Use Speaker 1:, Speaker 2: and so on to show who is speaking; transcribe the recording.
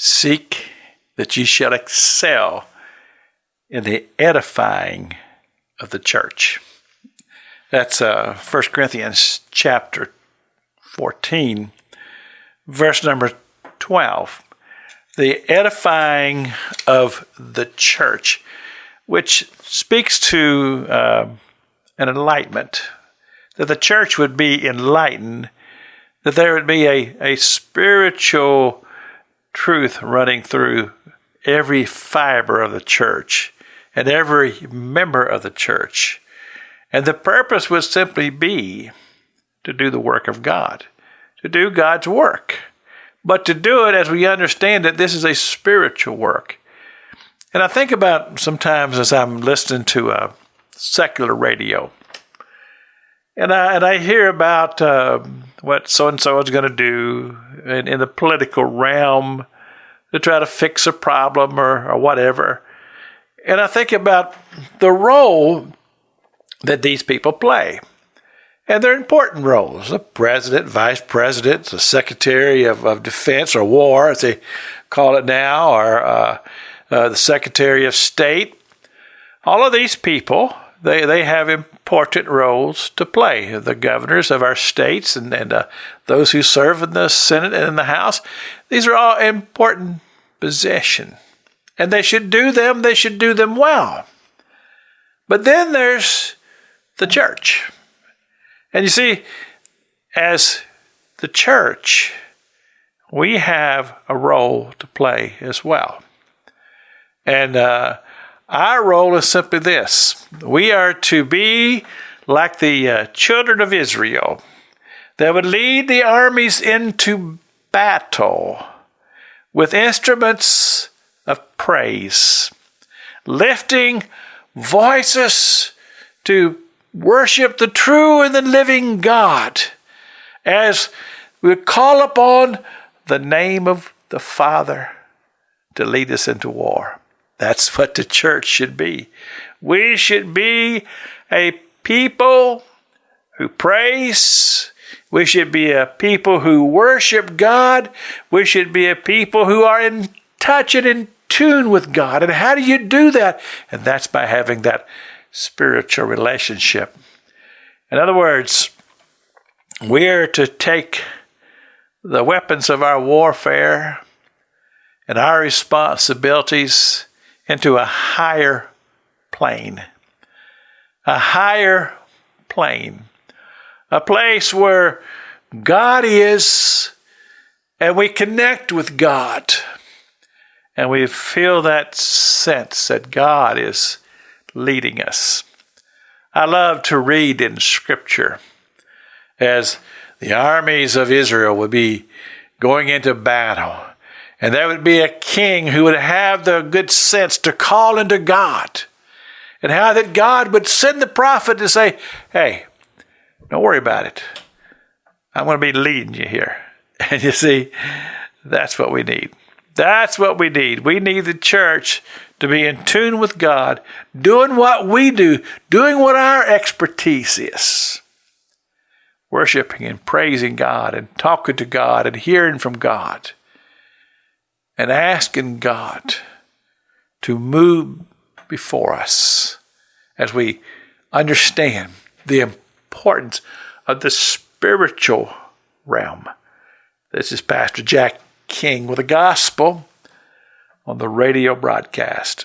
Speaker 1: Seek that ye shall excel in the edifying of the church. That's 1 Corinthians chapter 14, verse number 12. The edifying of the church, which speaks to an enlightenment, that the church would be enlightened, that there would be a spiritual truth running through every fiber of the church and every member of the church. And the purpose would simply be to do the work of God, to do God's work, but to do it as we understand that this is a spiritual work. And I think about sometimes as I'm listening to secular radio, and I hear about what so-and-so is going to do in the political realm to try to fix a problem or whatever. And I think about the role that these people play. And they're important roles. The president, vice president, the secretary of defense or war, as they call it now, or the secretary of state. All of these people, they have important roles to play. The governors of our states and those who serve in the Senate and in the House, these are all important positions. And they should do them well. But then there's the church. And you see, as the church, we have a role to play as well. And our role is simply this. We are to be like the children of Israel that would lead the armies into battle with instruments of praise, lifting voices to worship the true and the living God as we call upon the name of the Father to lead us into war. That's what the church should be. We should be a people who praise. We should be a people who worship God. We should be a people who are in touch and in tune with God. And how do you do that? And that's by having that spiritual relationship. In other words, we are to take the weapons of our warfare and our responsibilities into a higher plane. A higher plane. A place where God is and we connect with God. And we feel that sense that God is leading us. I love to read in Scripture as the armies of Israel would be going into battle. And there would be a king who would have the good sense to call into God. And how that God would send the prophet to say, hey, don't worry about it. I'm going to be leading you here. And you see, that's what we need. That's what we need. We need the church to be in tune with God, doing what we do, doing what our expertise is. Worshiping and praising God and talking to God and hearing from God. And asking God to move before us as we understand the importance of the spiritual realm. This is Pastor Jack King with the gospel on the radio broadcast.